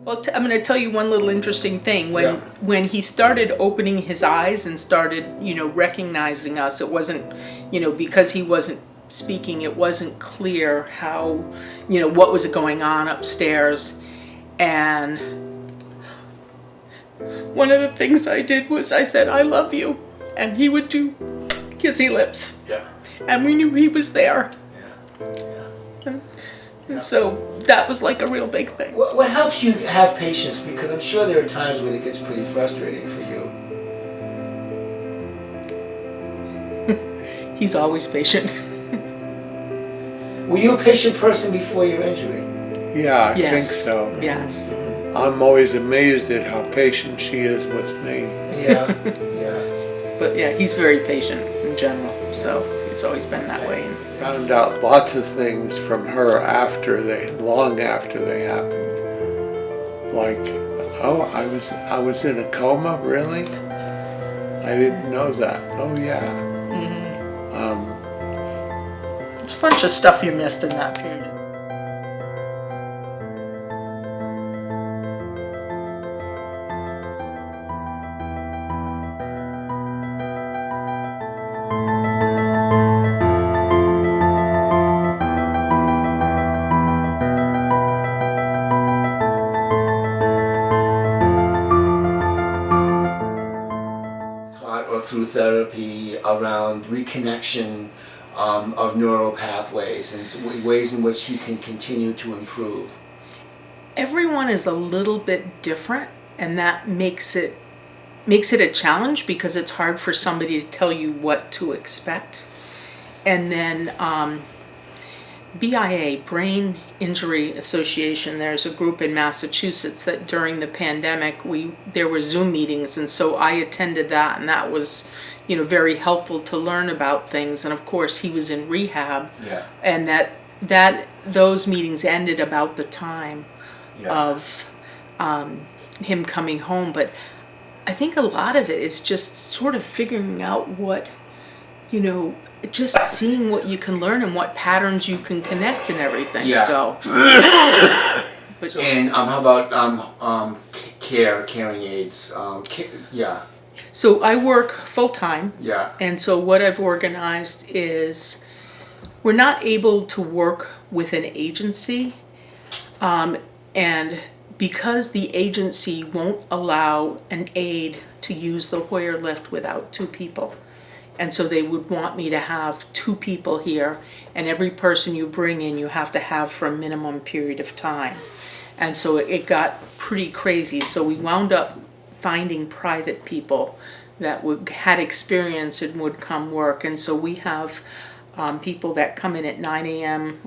Well, I'm going to tell you one little interesting thing. When he started opening his eyes and started, recognizing us, it wasn't, because he wasn't speaking, it wasn't clear how, what was going on upstairs. And one of the things I did was I said, "I love you." And he would do kissy lips. Yeah. And we knew he was there. And so that was like a real big thing. What helps you have patience? Because I'm sure there are times when it gets pretty frustrating for you. He's always patient. Were you a patient person before your injury? Yeah, I think so. Yes. I'm always amazed at how patient she is with me. Yeah. But yeah, he's very patient in general, so it's always been that way. Found out lots of things from her long after they happened. Like, oh, I was in a coma, really? I didn't know that. Oh yeah. It's a bunch of stuff you missed in that period. Or through therapy around reconnection of neural pathways and ways in which he can continue to improve? Everyone is a little bit different, and that makes it a challenge because it's hard for somebody to tell you what to expect. And then BIA, Brain Injury Association, there's a group in Massachusetts that during the pandemic there were Zoom meetings, and so I attended that, and that was very helpful to learn about things. And of course he was in rehab, and that those meetings ended about the time of him coming home. But I think a lot of it is just sort of figuring out what just seeing what you can learn and what patterns you can connect and everything. So and how about caring aids? So I work full time. Yeah. And so what I've organized is we're not able to work with an agency, and because the agency won't allow an aide to use the Hoyer lift without two people. And so they would want me to have two people here, and every person you bring in you have to have for a minimum period of time. And so it got pretty crazy. So we wound up finding private people that had experience and would come work. And so we have people that come in at 9 a.m.,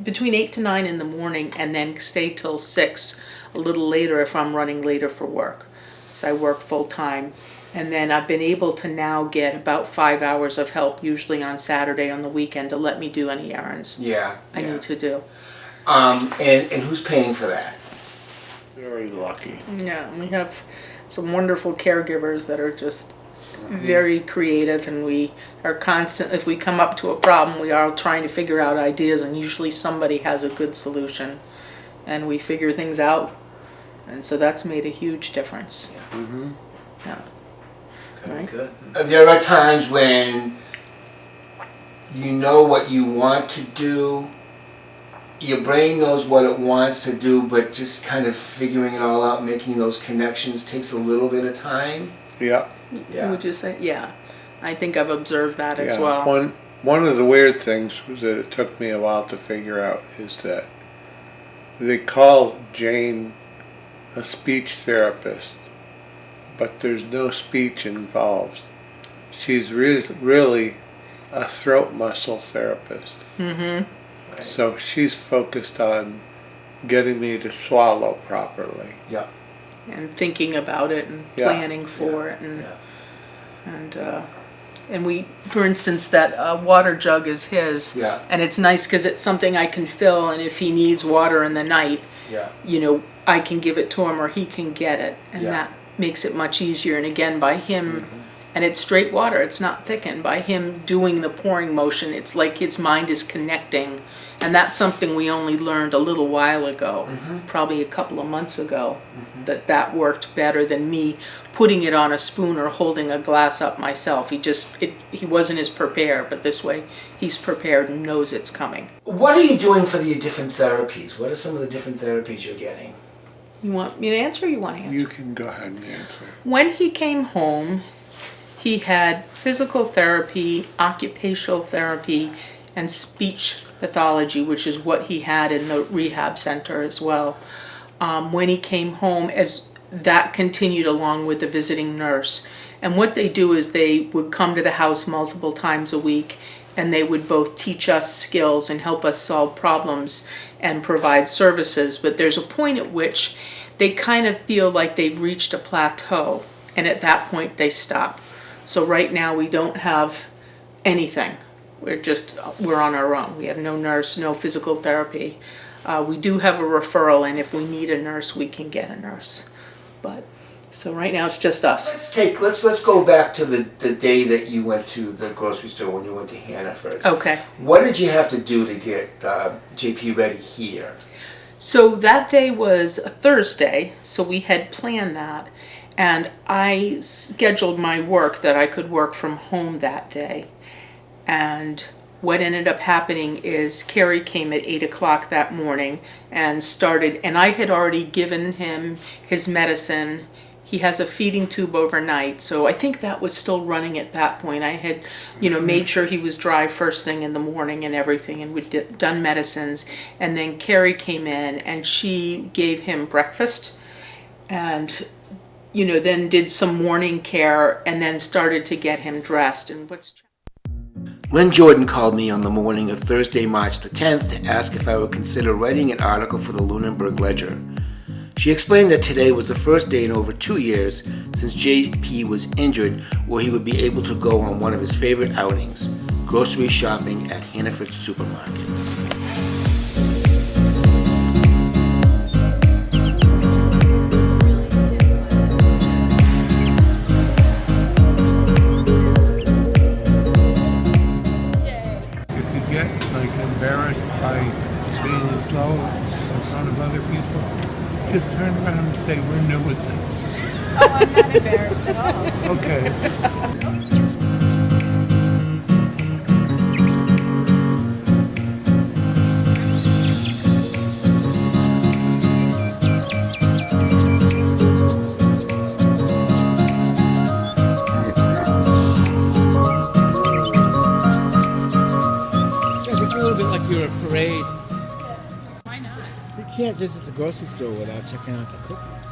between 8 to 9 in the morning, and then stay till 6 a little later if I'm running later for work. So I work full time. And then I've been able to now get about 5 hours of help, usually on Saturday on the weekend, to let me do any errands I need to do. And who's paying for that? Very lucky. Yeah, we have some wonderful caregivers that are just very creative, and we are constant. If we come up to a problem, we are trying to figure out ideas, and usually somebody has a good solution, and we figure things out. And so that's made a huge difference. Yeah. Very good. There are times when you know what you want to do, your brain knows what it wants to do, but just kind of figuring it all out, making those connections takes a little bit of time. Yeah. Would you say? Yeah. I think I've observed that as well. One of the weird things was that it took me a while to figure out is that they call Jane a speech therapist, but there's no speech involved. She's really a throat muscle therapist. So she's focused on getting me to swallow properly. Yeah. And thinking about it and planning for it. And we, for instance, that water jug is his. Yeah. And it's nice because it's something I can fill, and if he needs water in the night, I can give it to him or he can get it. And that makes it much easier. And again, by him, and it's straight water, it's not thickened. By him doing the pouring motion, it's like his mind is connecting, And that's something we only learned a little while ago, probably a couple of months ago, that worked better than me putting it on a spoon or holding a glass up myself. He wasn't as prepared, but this way he's prepared and knows it's coming. What are you doing for the different therapies? What are some of the different therapies you're getting? You want me to answer or you want to answer? You can go ahead and answer. When he came home, he had physical therapy, occupational therapy, and speech pathology, which is what he had in the rehab center as well. When he came home, as that continued along with the visiting nurse. And what they do is they would come to the house multiple times a week, and they would both teach us skills and help us solve problems and provide services. But there's a point at which they kind of feel like they've reached a plateau, and at that point they stop. So right now we don't have anything. We're on our own. We have no nurse, no physical therapy. We do have a referral, and if we need a nurse, we can get a nurse. But so right now it's just us. Let's go back to the day that you went to the grocery store when you went to Hannah first. Okay. What did you have to do to get JP ready here? So that day was a Thursday, so we had planned that, and I scheduled my work that I could work from home that day. And what ended up happening is Carrie came at 8 o'clock that morning and started, and I had already given him his medicine. He has a feeding tube overnight, so I think that was still running at that point. I had, made sure he was dry first thing in the morning and everything, and we'd done medicines. And then Carrie came in and she gave him breakfast and, then did some morning care and then started to get him dressed. And Lynn Jordan called me on the morning of Thursday, March the 10th to ask if I would consider writing an article for the Lunenburg Ledger. She explained that today was the first day in over 2 years since JP was injured where he would be able to go on one of his favorite outings, grocery shopping at Hannaford's supermarket. If you get embarrassed by being slow in front of other people, just turn around and say, we're new at this. Oh, I'm not embarrassed at all. Okay. It's a little bit like you're a parade. Why not? You can't visit the grocery store without checking out the cookies.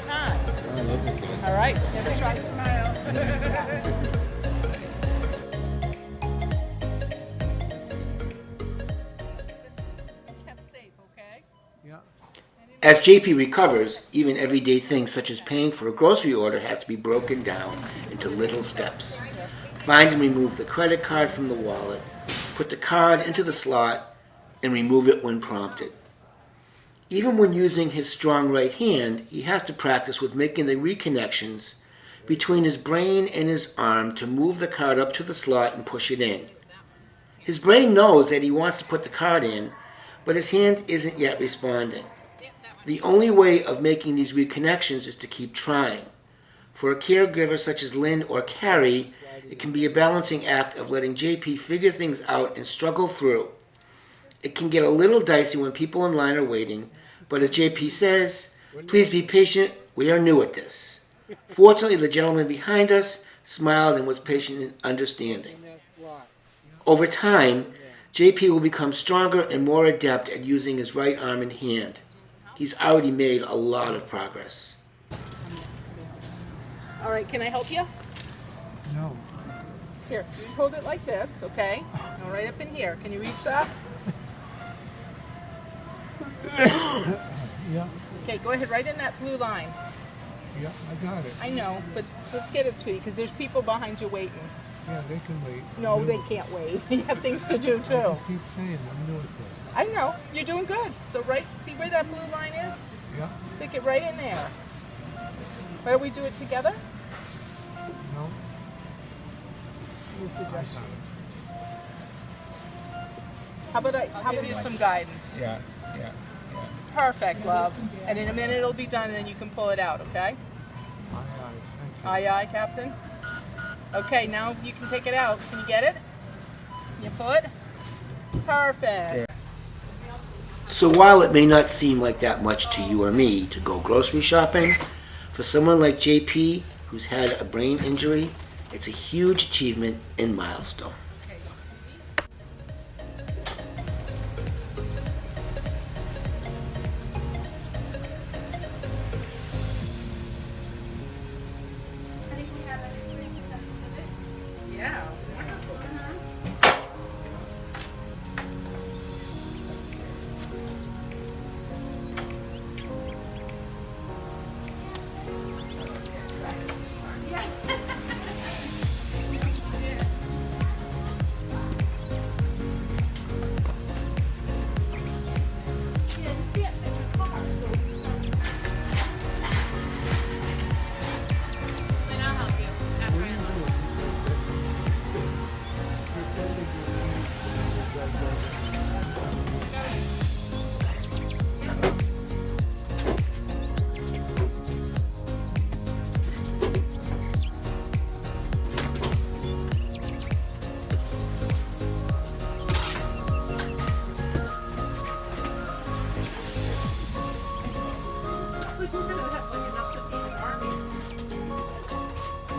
Hi. Oh, those are good. All right. Never try to smile. As JP recovers, even everyday things such as paying for a grocery order has to be broken down into little steps. Find and remove the credit card from the wallet, put the card into the slot, and remove it when prompted. Even when using his strong right hand, he has to practice with making the reconnections between his brain and his arm to move the card up to the slot and push it in. His brain knows that he wants to put the card in, but his hand isn't yet responding. The only way of making these reconnections is to keep trying. For a caregiver such as Lynn or Carrie, it can be a balancing act of letting JP figure things out and struggle through. It can get a little dicey when people in line are waiting, but as JP says, please be patient, we are new at this. Fortunately, the gentleman behind us smiled and was patient and understanding. Over time, JP will become stronger and more adept at using his right arm and hand. He's already made a lot of progress. All right, can I help you? No. Here, you hold it like this, okay? Now right up in here. Can you reach that? Yeah, Okay, go ahead, right in that blue line. yeah, I got it. I know, but let's get it, sweetie, because there's people behind you waiting. Yeah, they can wait. No, they can't wait. You have things to do too. Just keep saying, I'm new at this. I know, you're doing good. So see where that blue line is? Yeah, Stick it right in there. Why don't we do it together? no, Your I suggestion. got it. How about I give you some guidance? Yeah, yeah. Perfect, love. And in a minute it'll be done and then you can pull it out, okay? Aye, aye, Captain. Okay, now you can take it out. Can you get it? Can you pull it? Perfect. So while it may not seem like that much to you or me to go grocery shopping, for someone like JP who's had a brain injury, it's a huge achievement and milestone. Yeah.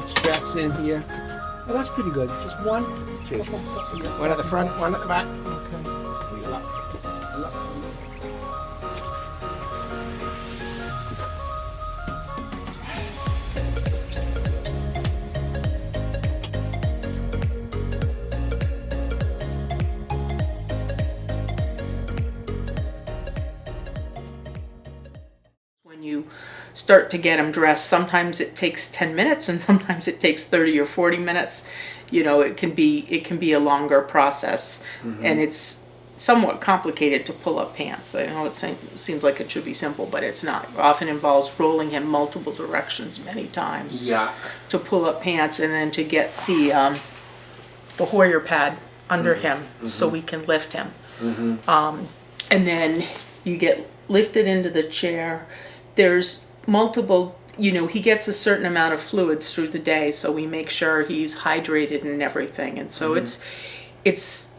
Straps in here. Oh, that's pretty good. Just one? One at the front, one at the back. When you start to get them dressed, sometimes it takes 10 minutes and sometimes it takes 30 or 40 minutes. You know, it can be a longer process, and it's somewhat complicated to pull up pants. I know it seems like it should be simple, but it's not. It often involves rolling him multiple directions many times to pull up pants, and then to get the Hoyer pad under him so we can lift him. And then you get lifted into the chair. There's multiple, you know, he gets a certain amount of fluids through the day, so we make sure he's hydrated and everything. And so it's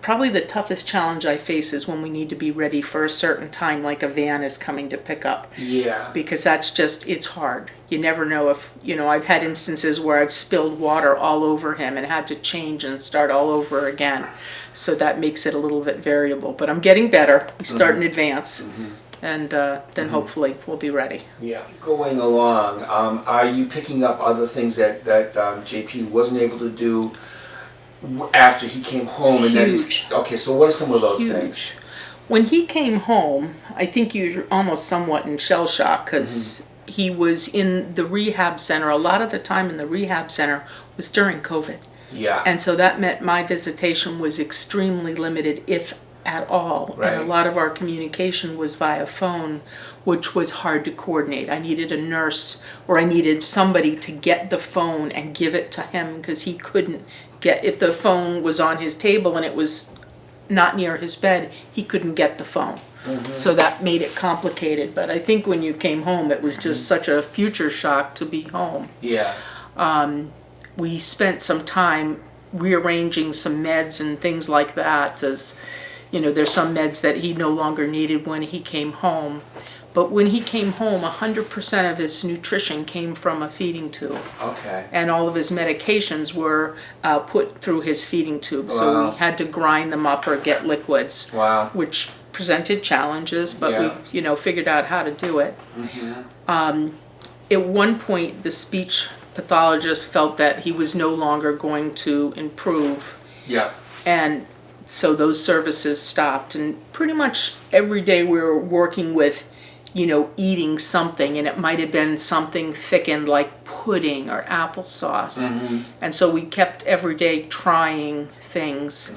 probably the toughest challenge I face is when we need to be ready for a certain time, like a van is coming to pick up. Yeah. Because that's just, it's hard. You never know if, you know, I've had instances where I've spilled water all over him and had to change and start all over again. So that makes it a little bit variable. But I'm getting better. We start in advance. And then hopefully we'll be ready. Yeah. Going along, are you picking up other things that JP wasn't able to do after he came home? And Huge. Okay, so what are some of those things? When he came home, I think you're almost somewhat in shell shock because he was in the rehab center. A lot of the time in the rehab center was during COVID. Yeah. And so that meant my visitation was extremely limited, if at all. Right. And a lot of our communication was via phone, which was hard to coordinate. I needed a nurse, or I needed somebody to get the phone and give it to him because he couldn't get, if the phone was on his table and it was not near his bed, he couldn't get the phone. So that made it complicated. But I think when you came home, it was just such a future shock to be home. Yeah. We spent some time rearranging some meds and things like that, as you know, there's some meds that he no longer needed when he came home. But when he came home, 100% of his nutrition came from a feeding tube. Okay. And all of his medications were put through his feeding tube. So Wow. we had to grind them up or get liquids, Wow. which presented challenges, but Yeah. we, you know, figured out how to do it. At one point, the speech pathologist felt that he was no longer going to improve, Yeah. and so those services stopped. And pretty much every day we were working with, you know, eating something, and it might have been something thickened like pudding or applesauce. And so we kept every day trying things.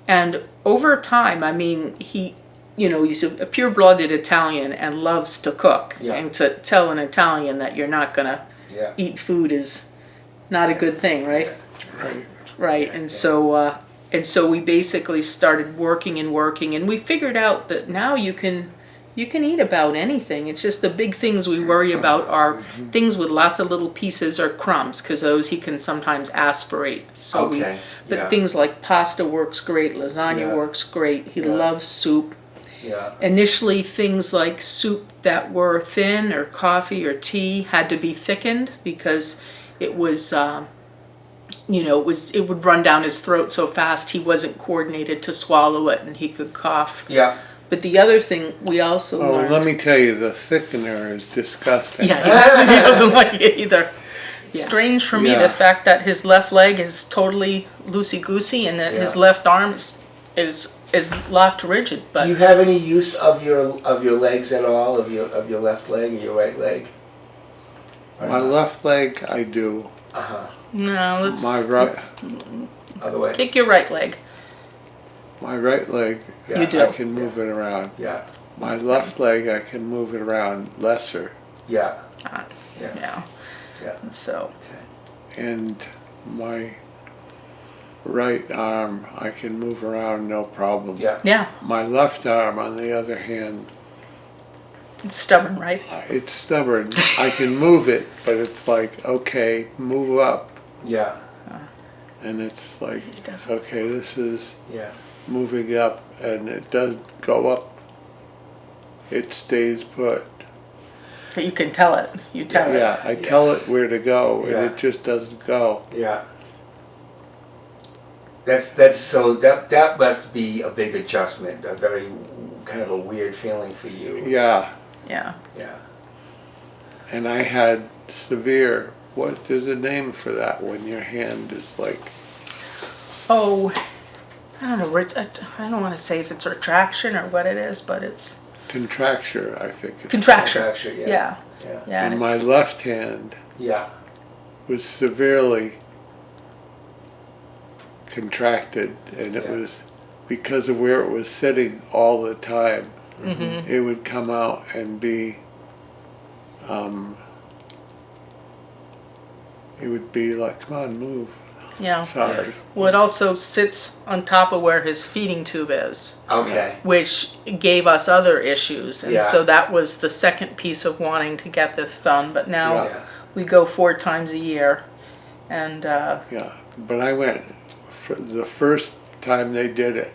And over time, I mean, he, you know, he's a pure-blooded Italian and loves to cook. Yeah. And to tell an Italian that you're not gonna eat food is not a good thing, right? Right. Right. And so And so we basically started working and working, and we figured out that now you can eat about anything. It's just the big things we worry about are things with lots of little pieces or crumbs, because those he can sometimes aspirate. So Okay, but yeah. things like pasta works great, lasagna Yeah. works great. He Yeah. loves soup. Yeah. Initially, things like soup that were thin or coffee or tea had to be thickened because it was, it would run down his throat so fast he wasn't coordinated to swallow it and he could cough. Yeah. But the other thing we also Oh, learned. let me tell you, the thickener is disgusting. Yeah, he doesn't like it either. Yeah. Strange for me Yeah. the fact that his left leg is totally loosey-goosey and that his Yeah. left arm is locked rigid. But Do you have any use of your legs at all? Of your left leg or your right leg? My left leg, I do. Uh huh. no, let's, My right, let's Other way. kick your right leg. my right leg, Yeah. You do. I can move it around. Yeah. My left leg, I can move it around lesser. Yeah. Ah, Yeah. yeah. Yeah. So Okay. And my right arm, I can move around no problem. Yeah. yeah, My left arm, on the other hand, it's stubborn, right? it's stubborn. I can move it, but it's like, okay, move up. Yeah. And it's like, It doesn't. okay, this is Yeah. moving up, and it does go up. It stays put. But you can tell it. You tell it. Yeah, I tell it where to go, and Yeah. it just doesn't go. Yeah. That's so that must be a big adjustment, a very kind of a weird feeling for you. Yeah, Yeah. Yeah. and I had severe, there's a name for that when your hand is like, Oh, I don't know. I don't want to say if it's retraction or what it is, but it's contracture, I think. It's contraction. Contraction, yeah. Yeah. Yeah. Yeah. And and my it's- left hand Yeah. was severely contracted, and it Yeah. was because of where it was sitting all the time. Mhm. It would come out and be, it would be like, come on, move. Yeah. Sorry. Well, it also sits on top of where his feeding tube is, Okay. which gave us other issues. And Yeah. so that was the second piece of wanting to get this done. But now Yeah. Yeah. we go 4 times a year. And Yeah, but I went, for the first time they did it,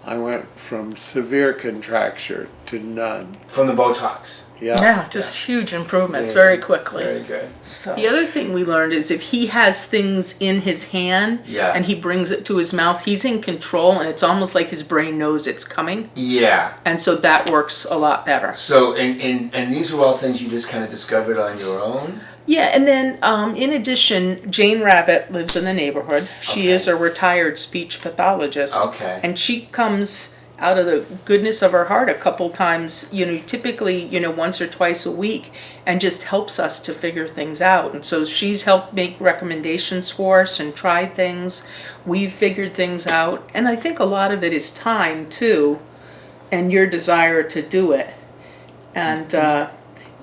I went from severe contracture to none. From the Botox. yeah, just huge improvements Very very good. quickly. Very good. So the other thing we learned is if he has things in his hand Yeah. and he brings it to his mouth, he's in control and it's almost like his brain knows it's coming. Yeah. And so that works a lot better. So and these are all things you just kind of discovered on your own. Yeah, and then in addition, Jane Rabbit lives in the neighborhood. She Okay. is a retired speech pathologist. Okay. And she comes out of the goodness of her heart a couple times, typically, once or twice a week, and just helps us to figure things out. And so she's helped make recommendations for us and try things. We've figured things out. And I think a lot of it is time, too, and your desire to do it.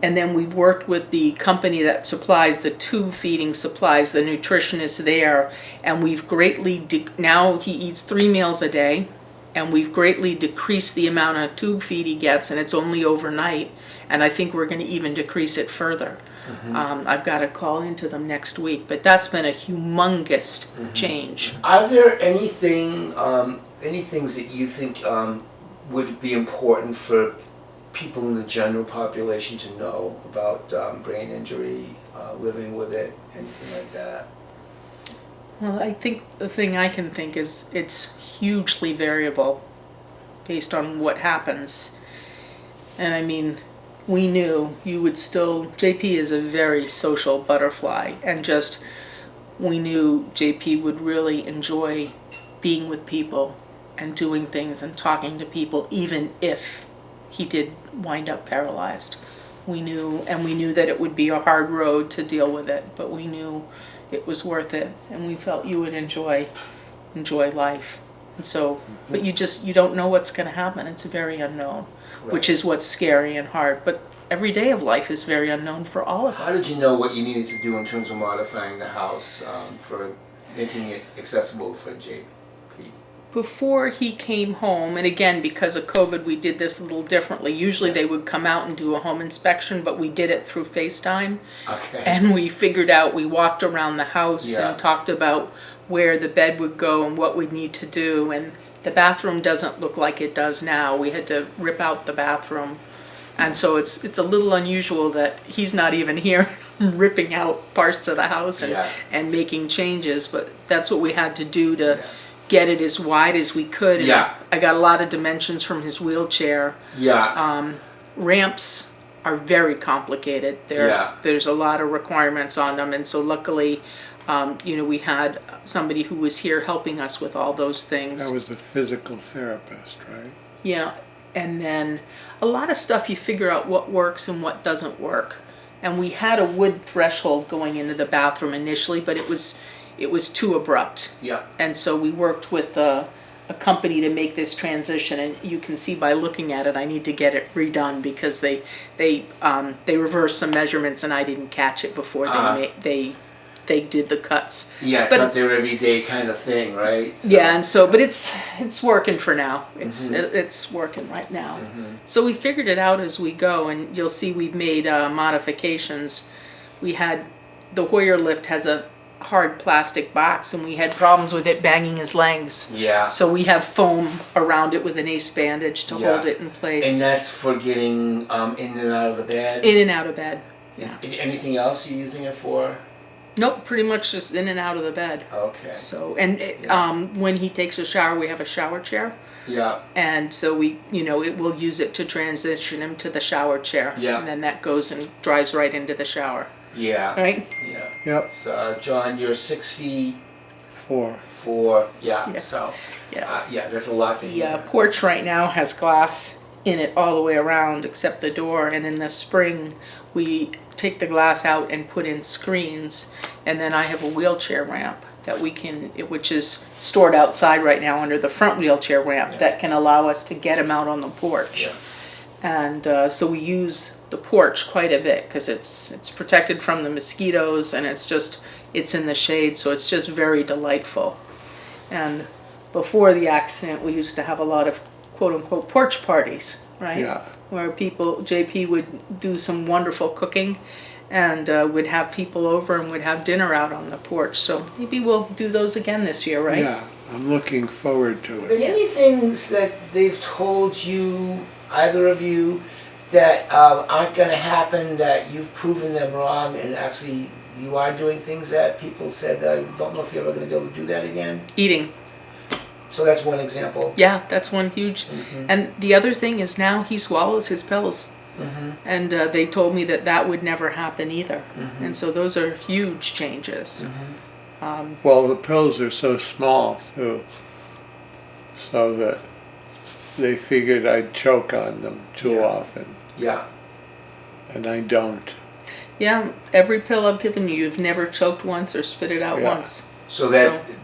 And then we've worked with the company that supplies the tube feeding supplies, the nutritionist there, and we've greatly, now he eats 3 meals a day, and we've greatly decreased the amount of tube feed he gets, and it's only overnight, and I think we're going to even decrease it further. I've got to call into them next week, but that's been a humongous change. Are there any things that you think would be important for people in the general population to know about brain injury, living with it, anything like that? Well, I think the thing I can think is it's hugely variable based on what happens. And I mean, we knew you would still, JP is a very social butterfly, and just, we knew JP would really enjoy being with people and doing things and talking to people, even if he did wind up paralyzed. We knew that it would be a hard road to deal with it, but we knew it was worth it, and we felt you would enjoy life. And so, but you don't know what's going to happen. It's very unknown, which is what's scary and hard. But every day of life is very unknown for all of us. How did you know what you needed to do in terms of modifying the house for making it accessible for JP? before he came home, and again, because of COVID, we did this a little differently. Usually they would come out and do a home inspection, but we did it through FaceTime. Okay. And we figured out, we walked around the house Yeah. and talked about where the bed would go and what we'd need to do. And the bathroom doesn't look like it does now. We had to rip out the bathroom. And so it's a little unusual that he's not even here ripping out parts of the house and, Yeah. and making changes, but that's what we had to do to get it as wide as we could. And Yeah. I got a lot of dimensions from his wheelchair. Yeah. Ramps are very complicated. There's a lot of requirements on them, and so luckily, we had somebody who was here helping us with all those things. That was a physical therapist, right? Yeah, and then a lot of stuff you figure out what works and what doesn't work. And we had a wood threshold going into the bathroom initially, but it was too abrupt. Yeah. And so we worked with a company to make this transition, and you can see by looking at it, I need to get it redone because they reversed some measurements and I didn't catch it before they did the cuts. Yeah, it's But- not their everyday kind of thing, right? So- Yeah, and so, but it's working for now. It's working right now. So we figured it out as we go, and you'll see we've made modifications. We had, the Hoyer lift has a hard plastic box, and we had problems with it banging his legs. Yeah. So we have foam around it with an ace bandage to hold it in place. And that's for getting in and out of the bed? In and out of bed. Is anything else you're using it for? Nope, pretty much just in and out of the bed. Okay. So, and when he takes a shower, we have a shower chair. Yeah. And so we, it will use it to transition him to the shower chair. Yeah. And then that goes and drives right into the shower. Yeah. Right? Yeah. Yep. So, John, you're 6 feet 4. Yeah. Yeah. So, Yeah. there's a lot to The porch right now has glass in it all the way around except the door. And in the spring, we take the glass out and put in screens. And then I have a wheelchair ramp that we can, which is stored outside right now under the front wheelchair ramp that can allow us to get him out on the porch. Yeah. And so we use the porch quite a bit because it's protected from the mosquitoes, and it's in the shade, so it's just very delightful. And before the accident, we used to have a lot of quote unquote porch parties, right? Yeah. Where JP would do some wonderful cooking, and would have people over and would have dinner out on the porch. So maybe we'll do those again this year, right? Yeah, I'm looking forward to And it. any things that they've told you, either of you, that aren't going to happen, that you've proven them wrong, and actually you are doing things that people said, I don't know if you're ever going to be able to do that again? Eating. So that's one example. Yeah, that's one huge. And the other thing is now he swallows his pills. And they told me that would never happen either. And so those are huge changes. Well, the pills are so small, too, so that they figured I'd choke on them too often, Yeah. and I don't. Yeah, every pill I've given you, you've never choked once or spit it out Yeah. once. So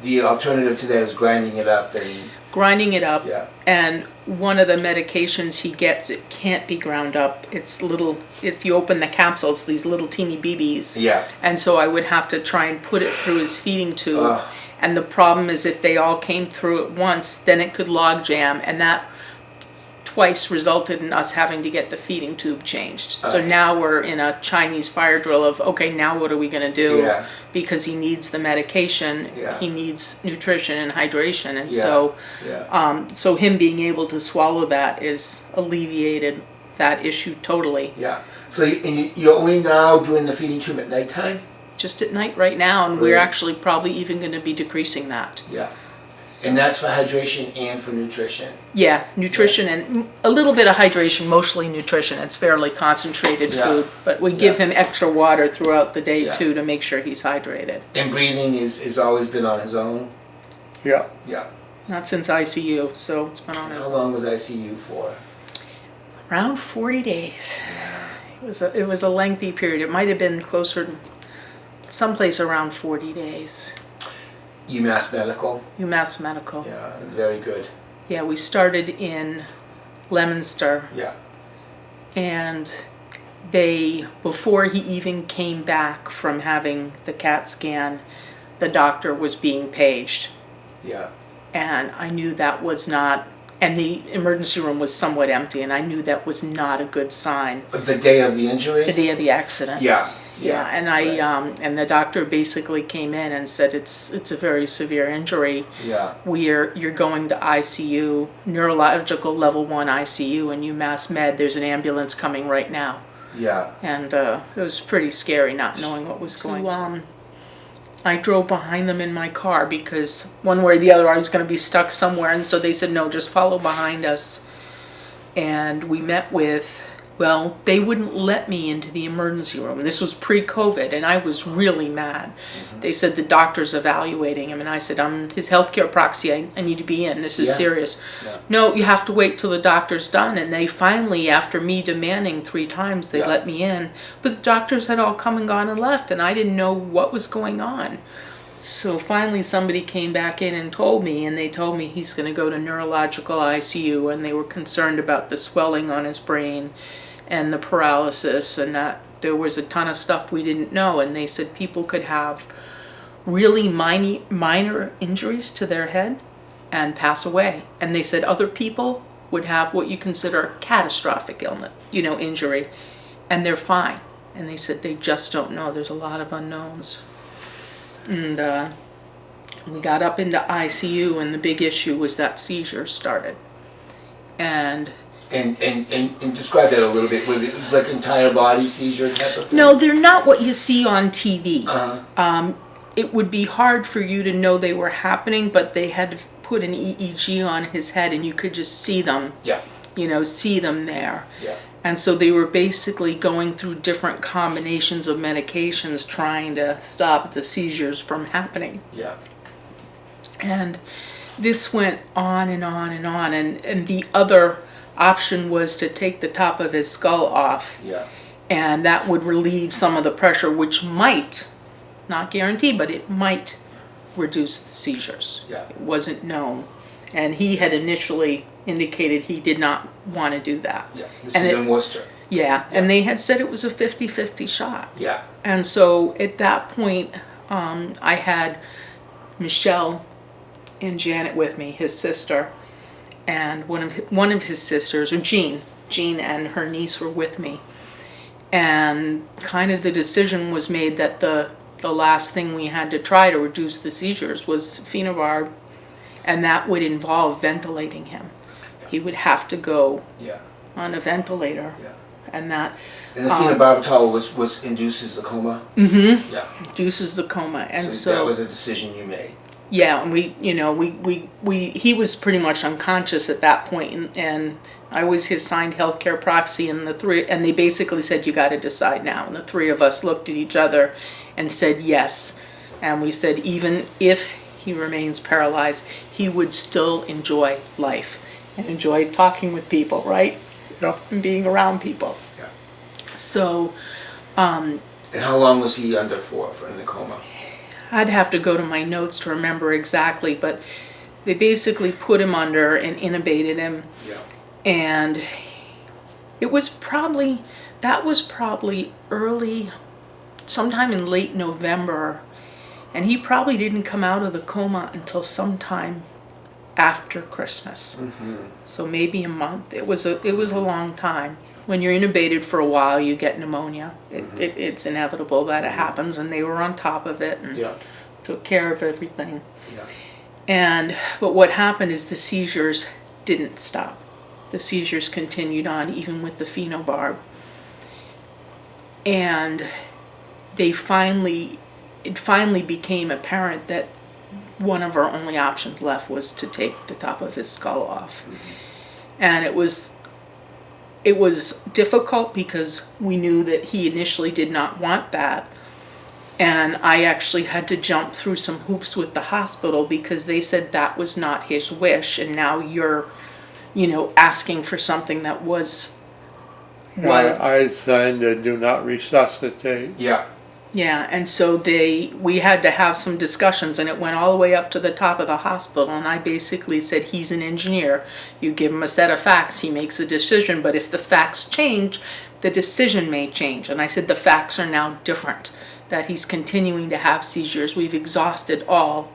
the alternative to that is grinding it up and... Grinding it up, Yeah. and one of the medications he gets, it can't be ground up. It's little, if you open the capsule, it's these little teeny BBs. Yeah. And so I would have to try and put it through his feeding tube. Ugh. And the problem is if they all came through at once, then it could log jam, and that twice resulted in us having to get the feeding tube changed. So now we're in a Chinese fire drill of, okay, now what are we going to do? Yeah. Because he needs the medication, Yeah. he needs nutrition and hydration, and Yeah. so him being able to swallow that is alleviated that issue totally. Yeah. So you're only now doing the feeding tube at nighttime? Just at night right now, and we're Really? actually probably even going to be decreasing that. Yeah. And that's for hydration and for nutrition? Yeah, nutrition and a little bit of hydration, mostly nutrition. It's fairly concentrated Yeah. food, but we give Yeah. him extra water throughout the day Yeah. too to make sure he's hydrated. And breathing is always been on his own? Yeah. Yeah. Not since ICU, so it's been on his How long was ICU for? around 40 days. It was a lengthy period. It might have been closer to someplace around 40 days. UMass Medical? UMass Medical. Yeah, very good. Yeah, we started in Leominster, Yeah. and before he even came back from having the CAT scan, the doctor was being paged. Yeah. And I knew that was not, and the emergency room was somewhat empty, and I knew that was not a good sign. The day of the injury? The day of the accident. Yeah. Yeah, and and the doctor basically came in and said it's a very severe injury. Yeah. You're going to ICU, neurological level 1 ICU, and UMass Med. There's an ambulance coming right now. Yeah. And it was pretty scary not knowing what was going on. I drove behind them in my car because one way or the other I was going to be stuck somewhere, and so they said no, just follow behind us. And we met with. Well, they wouldn't let me into the emergency room. This was pre-COVID, and I was really mad. They said the doctor's evaluating him, and I said, I'm his healthcare proxy. I need to be in. This is serious. Yeah. No, you have to wait till the doctor's done. And they finally, after me demanding 3 times, they let me in. But the doctors had all come and gone and left, and I didn't know what was going on. So finally somebody came back in and told me, and they told me he's going to go to neurological ICU, and they were concerned about the swelling on his brain and the paralysis, and that there was a ton of stuff we didn't know. And they said people could have really minor injuries to their head and pass away. And they said other people would have what you consider a catastrophic illness, injury, and they're fine. And they said they just don't know. There's a lot of unknowns. And we got up into ICU, and the big issue was that seizures started. And describe that a little bit. Was it like entire body seizure type of thing? no, they're not what you see on TV. Uh-huh. It would be hard for you to know they were happening, but they had to put an EEG on his head, and you could just see them. Yeah. See them there. Yeah. And so they were basically going through different combinations of medications trying to stop the seizures from happening. Yeah. And this went on and on and on, and the other option was to take the top of his skull off. Yeah. And that would relieve some of the pressure, which might, not guarantee, but it might reduce the seizures. Yeah. It wasn't known. And he had initially indicated he did not want to do that. Yeah. This is in Worcester. Yeah, and they had said it was a 50-50 shot. Yeah. And so at that point, I had Michelle and Janet with me, his sister, and one of his sisters, or Jean and her niece were with me. And kind of the decision was made that the last thing we had to try to reduce the seizures was phenobarb, and that would involve ventilating him. He would have to go on a ventilator. Yeah. And that And the phenobarbital was induces the coma? Mm-hmm. Yeah. Induces the coma. And so that was a decision you made. Yeah, and he was pretty much unconscious at that point, and I was his signed healthcare proxy, and they basically said, you got to decide now. And the 3 of us looked at each other and said yes. And we said even if he remains paralyzed, he would still enjoy life and enjoy talking with people, right? Yep. And being around people. Yeah. So. And how long was he under for in the coma? I'd have to go to my notes to remember exactly, but they basically put him under and intubated him. Yeah. And that was probably early, sometime in late November, and he probably didn't come out of the coma until sometime after Christmas. Mm-hmm. So maybe a month. It was a long time. When you're intubated for a while, you get pneumonia. It's inevitable that it happens, and they were on top of it and took care of everything. Yeah. But what happened is the seizures didn't stop. The seizures continued on even with the phenobarb. And it finally became apparent that one of our only options left was to take the top of his skull off. Mm-hmm. And it was difficult because we knew that he initially did not want that. And I actually had to jump through some hoops with the hospital because they said that was not his wish, and now you're, asking for something that was. I signed a do not resuscitate. Yeah. Yeah, and so we had to have some discussions, and it went all the way up to the top of the hospital, and I basically said, he's an engineer. You give him a set of facts, he makes a decision, but if the facts change, the decision may change. And I said the facts are now different, that he's continuing to have seizures. We've exhausted all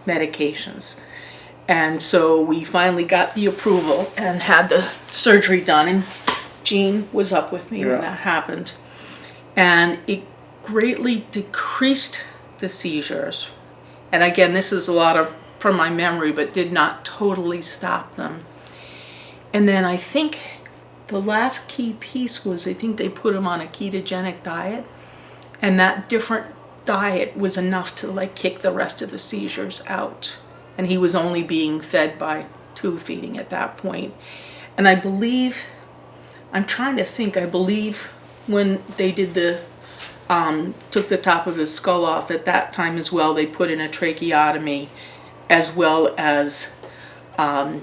medications. And so we finally got the approval and had the surgery done, and Jean was up with me when Yeah. that happened. And it greatly decreased the seizures. And again, this is a lot of from my memory, but did not totally stop them. And then I think the last key piece was, I think they put him on a ketogenic diet, and that different diet was enough to like kick the rest of the seizures out. And he was only being fed by tube feeding at that point. And I believe, I'm trying to think, I believe when they did the, took the top of his skull off at that time as well, they put in a tracheotomy as well as a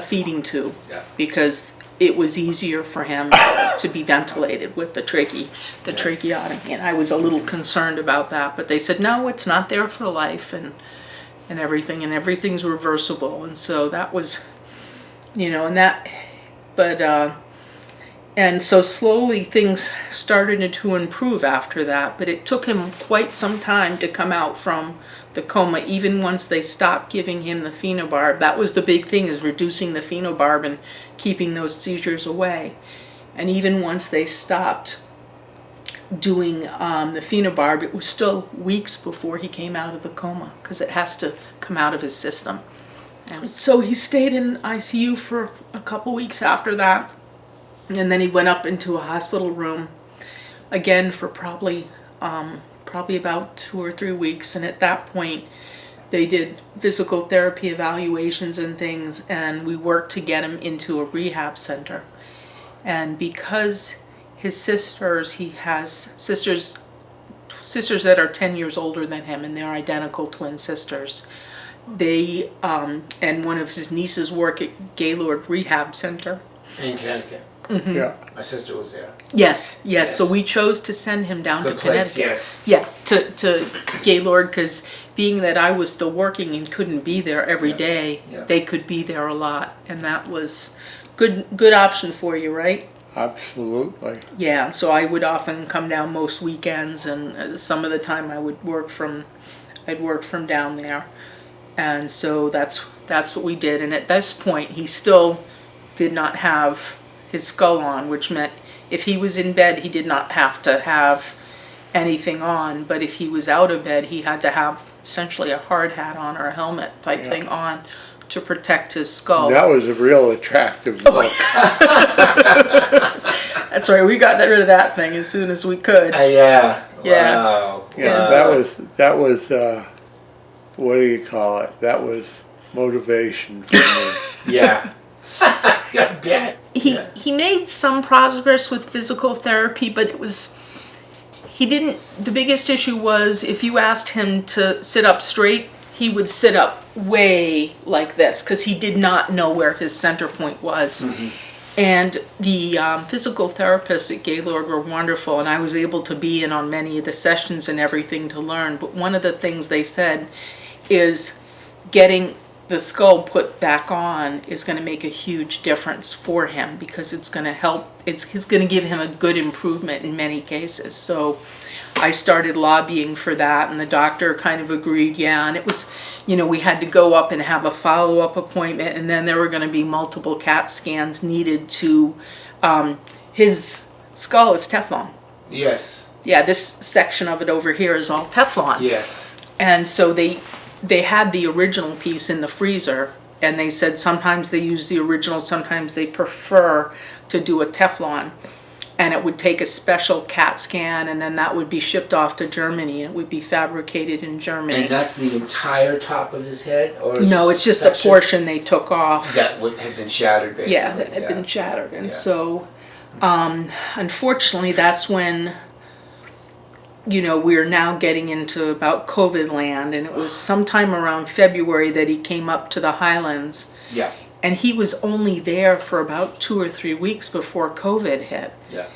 feeding tube, Yeah. because it was easier for him to be ventilated with the tracheotomy. And I was a little concerned about that, but they said, no, it's not there for life, and everything's reversible. And so that was, and that, but, and so slowly things started to improve after that, but it took him quite some time to come out from the coma, even once they stopped giving him the phenobarb. That was the big thing, is reducing the phenobarb and keeping those seizures away. And even once they stopped doing the phenobarb, it was still weeks before he came out of the coma, because it has to come out of his system. And so he stayed in ICU for a couple weeks after that, and then he went up into a hospital room again for probably about 2 or 3 weeks. And at that point they did physical therapy evaluations and things, and we worked to get him into a rehab center. And because his sisters, he has sisters that are 10 years older than him, and they're identical twin sisters. They and one of his nieces work at Gaylord Rehab Center In Connecticut. Yeah. My sister was there. Yes. Yes. So we chose to send him down Good to place, Connecticut. yes. Yeah, to Gaylord, because being that I was still working and couldn't be there every Yeah. day, Yeah. they could be there a lot, and that was good option for you, right? Absolutely. Yeah. So I would often come down most weekends, and some of the time I'd work from down there, and so that's what we did. And at this point, he still did not have his skull on, which meant if he was in bed, he did not have to have anything on, but if he was out of bed, he had to have essentially a hard hat on or a helmet type thing on to protect his skull. That was a real attractive look. That's right, we got rid of that thing as soon as we could. Yeah. Yeah. Wow. Yeah, Wow. that was what do you call it? That was motivation for me. Yeah. Yeah. He made some progress with physical therapy, but the biggest issue was if you asked him to sit up straight, he would sit up way like this, because he did not know where his center point was. Mm-hmm. And the physical therapists at Gaylord were wonderful, and I was able to be in on many of the sessions and everything to learn. But one of the things they said is getting the skull put back on is going to make a huge difference for him, because it's going to help, it's going to give him a good improvement in many cases. So I started lobbying for that, and the doctor kind of agreed, yeah, and it was, we had to go up and have a follow-up appointment, and then there were going to be multiple CAT scans needed to, his skull is Teflon. Yes. Yeah, this section of it over here is all Teflon. Yes. And so they had the original piece in the freezer, and they said sometimes they use the original, sometimes they prefer to do a Teflon. And it would take a special CAT scan, and then that would be shipped off to Germany, and it would be fabricated in Germany. And that's the entire top of his head? Or No, it's just the portion they took off. That had been shattered, basically. Yeah, that had been shattered. And Yeah. so, unfortunately, that's when, we're now getting into about COVID land, and it was sometime around February that he came up to the Highlands. Yeah. And he was only there for about 2 or 3 weeks before COVID hit. Yeah.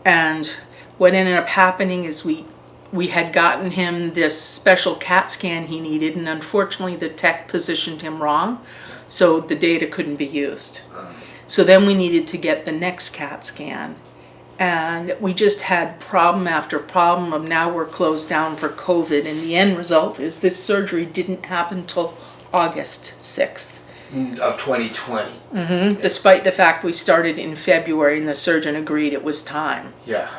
And what ended up happening is we had gotten him this special CAT scan he needed, and unfortunately the tech positioned him wrong, so the data couldn't be used. So then we needed to get the next CAT scan. And we just had problem after problem of now we're closed down for COVID, and the end result is this surgery didn't happen till August 6th. Of 2020. Despite the fact we started in February and the surgeon agreed it was time. Yeah.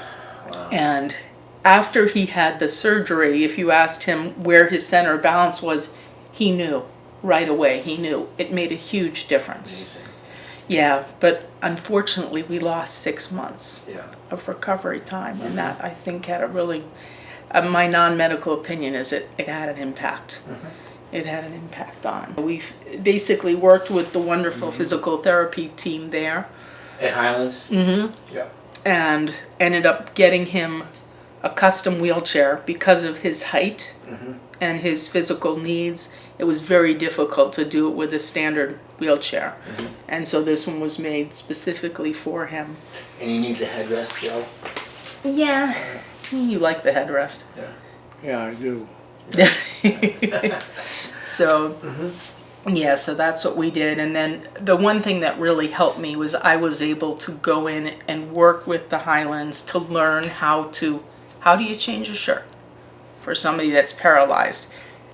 Wow. And after he had the surgery, if you asked him where his center of balance was, he knew right away. He knew. It made a huge difference. Amazing. Yeah, but unfortunately we lost 6 months Yeah. of recovery time, and that I think had a really, my non-medical opinion is it had an impact. It had an impact on him. We've basically worked with the wonderful physical therapy team there. At Highlands? Yeah. And ended up getting him a custom wheelchair because of his height and his physical needs. It was very difficult to do it with a standard wheelchair. And so this one was made specifically for him. And he needs a headrest still? Yeah. You like the headrest. Yeah. Yeah, I do. So, yeah, so that's what we did. And then the one thing that really helped me was I was able to go in and work with the Highlands to learn how do you change a shirt for somebody that's paralyzed.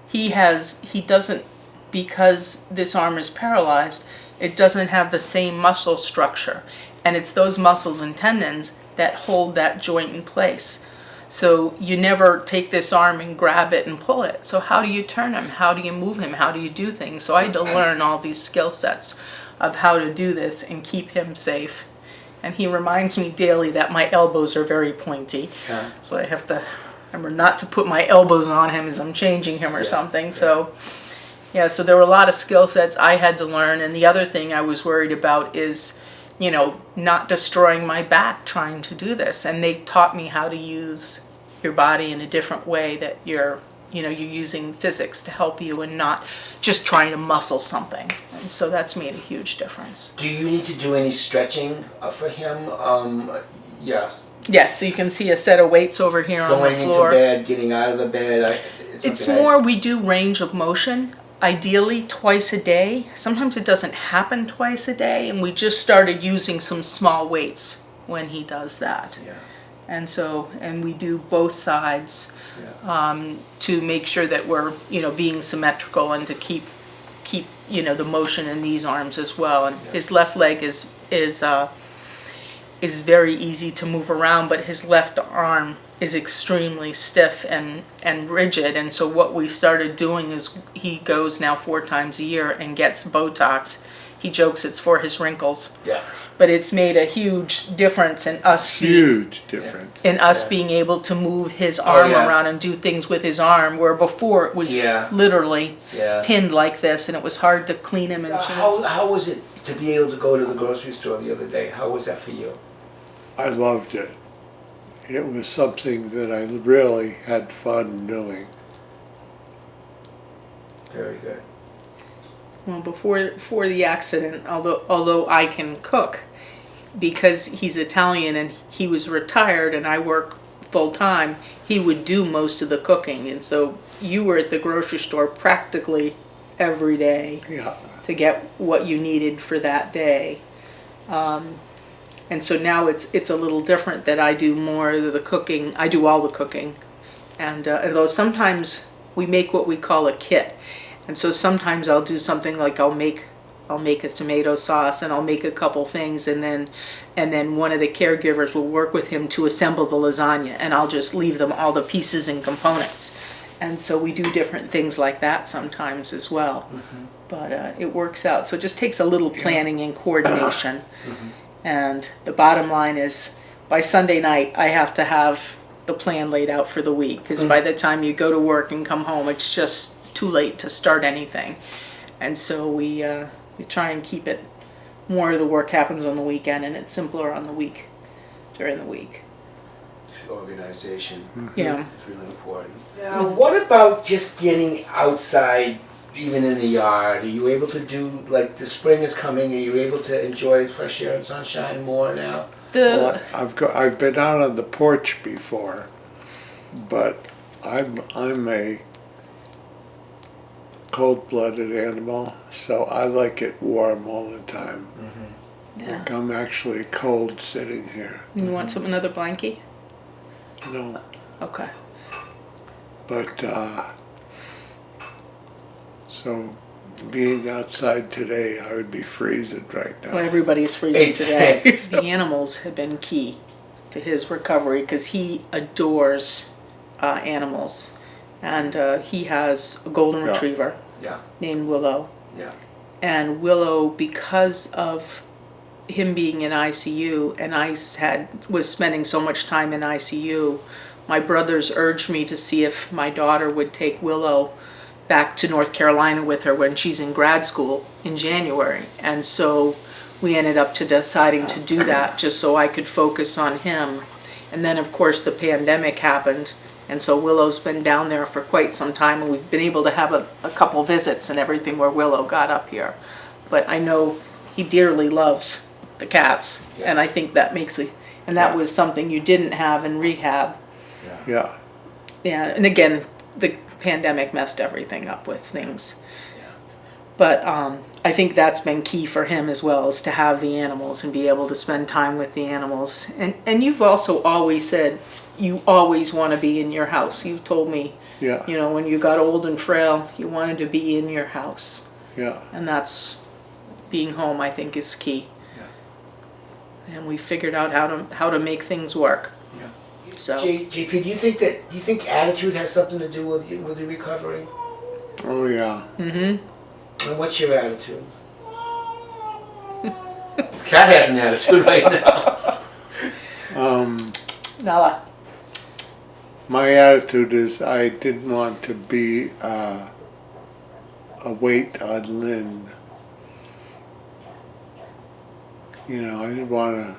He doesn't, because this arm is paralyzed, it doesn't have the same muscle structure. And it's those muscles and tendons that hold that joint in place. So you never take this arm and grab it and pull it. So how do you turn him? How do you move him? How do you do things? So I had to learn all these skill sets of how to do this and keep him safe. And he reminds me daily that my elbows are very pointy. Yeah. So I have to remember not to put my elbows on him as I'm changing him or something. So yeah, so there were a lot of skill sets I had to learn. And the other thing I was worried about is, you know, not destroying my back trying to do this. And they taught me how to use your body in a different way, that you're using physics to help you and not just trying to muscle something. And so that's made a huge difference. Do you need to do any stretching for him? Yes. Yes, so you can see a set of weights over here on the Going into floor. bed, getting out of the bed. It's more, we do range of motion, ideally twice a day. Sometimes it doesn't happen twice a day, and we just started using some small weights when he does that. Yeah. And we do both sides to make sure that we're, being symmetrical and to keep the motion in these arms as well. And his left leg is very easy to move around, but his left arm is extremely stiff and rigid. And so what we started doing is he goes now 4 times a year and gets Botox. He jokes it's for his wrinkles. Yeah. But it's made a huge difference in us Huge difference. being able to move his arm around and do things with his arm, where before it was literally pinned like this, and it was hard to clean him and change. How was it to be able to go to the grocery store the other day? How was that for you? I loved it. It was something that I really had fun doing. Very good. Well, before the accident, although I can cook, because he's Italian and he was retired and I work full time, he would do most of the cooking. And so you were at the grocery store practically every day to get what you needed for that day. And so now it's a little different, that I do more of the cooking. I do all the cooking. And although sometimes we make what we call a kit. And so sometimes I'll do something like I'll make a tomato sauce and I'll make a couple things, and then one of the caregivers will work with him to assemble the lasagna, and I'll just leave them all the pieces and components. And so we do different things like that sometimes as well. But it works out. So it just takes a little planning and coordination. And the bottom line is, by Sunday night, I have to have the plan laid out for the week, because by the time you go to work and come home, it's just too late to start anything. And so we try and keep it, more of the work happens on the weekend and it's simpler on the week, during the week. Organization. Yeah. It's really important. Now, what about just getting outside, even in the yard? Are you able to do, like, the spring is coming, are you able to enjoy fresh air and sunshine more now? Well, I've been out on the porch before, but I'm a cold-blooded animal, so I like it warm all the time. Like, I'm actually cold sitting here. You want another blankie? No, Okay. but so being outside today, I would be freezing right Well, now. everybody's freezing today. It's- The animals have been key to his recovery because he adores animals. And he has a golden Yeah. retriever Yeah, named Willow. yeah. And Willow, because of him being in ICU, and I was spending so much time in ICU, my brothers urged me to see if my daughter would take Willow back to North Carolina with her when she's in grad school in January. And so we ended up deciding to do that just so I could focus on him. And then of course the pandemic happened, and so Willow's been down there for quite some time, and we've been able to have a couple visits and everything where Willow got up here. But I know he dearly loves the cats, and I think that makes it, and that was something you didn't have in rehab. Yeah. Yeah, and again, the pandemic messed everything up with things. But I think that's been key for him as well, is to have the animals and be able to spend time with the animals. And you've also always said you always want to be in your house. You've told me, Yeah. you know, when you got old and frail, you wanted to be in your house. Yeah. And that's, being home, I think, is key. And we figured out how to make things work. So JP, do you think attitude has something to do with your recovery? Oh yeah. And what's your attitude? Cat has an attitude right now. Nala. My attitude is I didn't want to be a weight on Lynn. You know, I didn't want to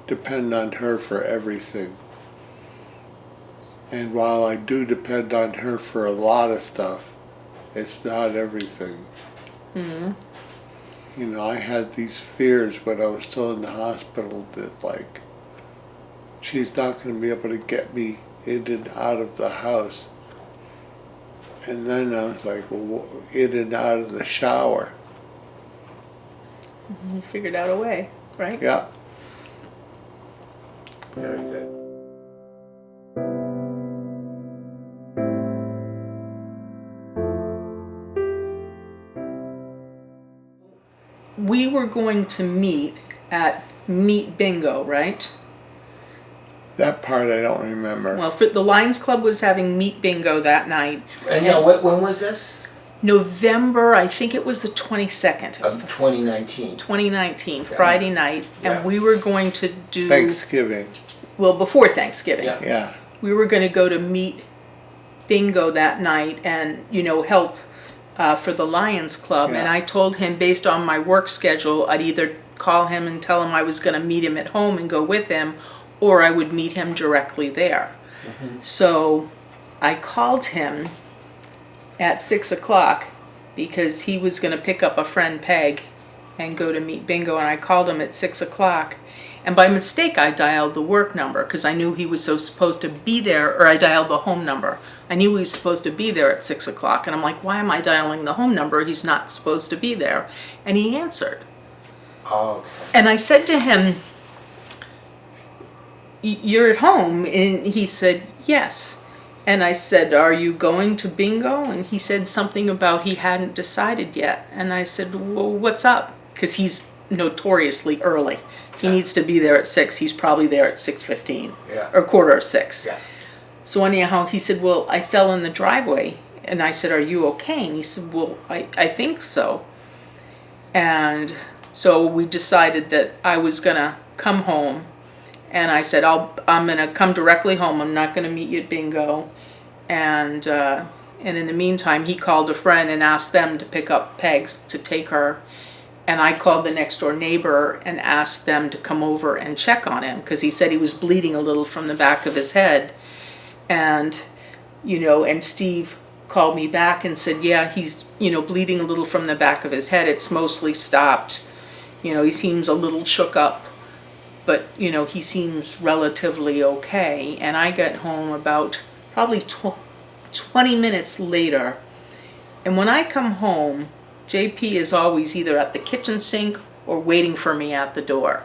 depend on her for everything. And while I do depend on her for a lot of stuff, it's not everything. Mm-hmm. You know, I had these fears when I was still in the hospital that, like, she's not going to be able to get me in and out of the house. And then I was like, well, in and out of the shower. You figured out a way, right? Yeah. Very good. We were going to meet at Meet Bingo, right? That part I don't remember. Well, the Lions Club was having Meet Bingo that night. And now, when was this? November, I think it was the 22nd. It was Of the 2019. 2019, Friday night. Yeah. And we were going to do... Thanksgiving. Well, before Thanksgiving. Yeah. Yeah. We were going to go to Meet Bingo that night and, you know, help for the Lions Club. Yeah. And I told him, based on my work schedule, I'd either call him and tell him I was going to meet him at home and go with him, or I would meet him directly there. So I called him at 6 o'clock because he was going to pick up a friend, Peg, and go to Meet Bingo. And I called him at 6 o'clock. And by mistake, I dialed the work number because I knew he was supposed to be there, or I dialed the home number. I knew he was supposed to be there at 6 o'clock. And I'm like, why am I dialing the home number? He's not supposed to be there. And he answered. Oh, okay. And I said to him, you're at home? And he said, yes. And I said, are you going to bingo? And he said something about he hadn't decided yet. And I said, well, what's up? Because he's notoriously early. If he needs to be there at 6, he's probably there at 6:15 or 5:45. Yeah. So anyhow, he said, well, I fell in the driveway. And I said, are you okay? And he said, well, I think so. And so we decided that I was going to come home. And I said, I'm going to come directly home. I'm not going to meet you at bingo. And in the meantime, he called a friend and asked them to pick up Pegs to take her. And I called the next door neighbor and asked them to come over and check on him because he said he was bleeding a little from the back of his head. And, you know, and Steve called me back and said, yeah, he's, you know, bleeding a little from the back of his head. It's mostly stopped. You know, he seems a little shook up, but, you know, he seems relatively okay. And I got home about probably 20 minutes later. And when I come home, JP is always either at the kitchen sink or waiting for me at the door.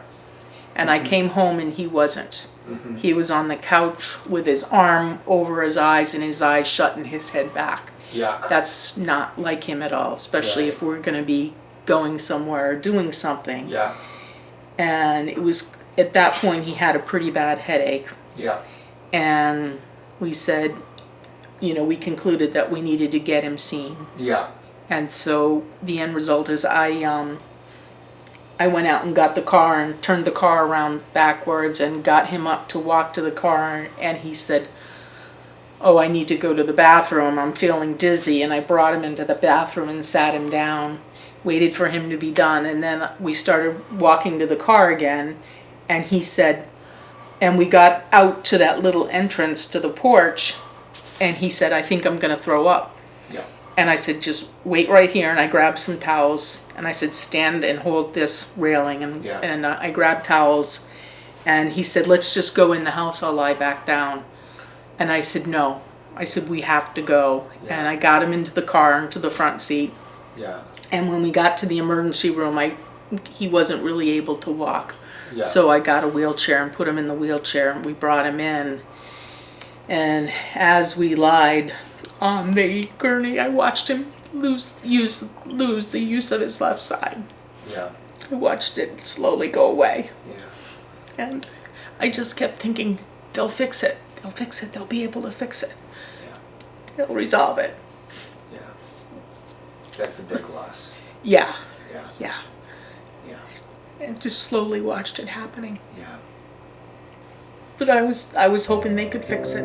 And I came home and he wasn't. He was on the couch with his arm over his eyes and his eyes shut and his head back. Yeah. That's not like him at all, especially Right. if we're gonna be going somewhere or doing something. Yeah. And it was, at that point, he had a pretty bad headache. Yeah. And we said, we concluded that we needed to get him seen. Yeah. And so the end result is I went out and got the car and turned the car around backwards and got him up to walk to the car, and he said, "Oh, I need to go to the bathroom, I'm feeling dizzy." And I brought him into the bathroom and sat him down, waited for him to be done, and then we started walking to the car again, and he said, and we got out to that little entrance to the porch, and he said, "I think I'm gonna throw up." Yeah. And I said, "Just wait right here." And I grabbed some towels, and I said, "Stand and hold this railing." And, Yeah. I grabbed towels, and he said, "Let's just go in the house, I'll lie back down." And I said, "No." I said, "We have to go." Yeah. And I got him into the car, into the front seat. Yeah. And when we got to the emergency room, he wasn't really able to walk. Yeah. So I got a wheelchair and put him in the wheelchair, and we brought him in. And as we lied on the gurney, I watched him lose the use of his left side. Yeah. I watched it slowly go away. Yeah. And I just kept thinking, they'll fix it. They'll fix it. They'll be able to fix it. Yeah. They'll resolve it. Yeah. That's the big loss. Yeah. Yeah. Yeah. Yeah. And just slowly watched it happening. Yeah. But I was hoping they could fix it.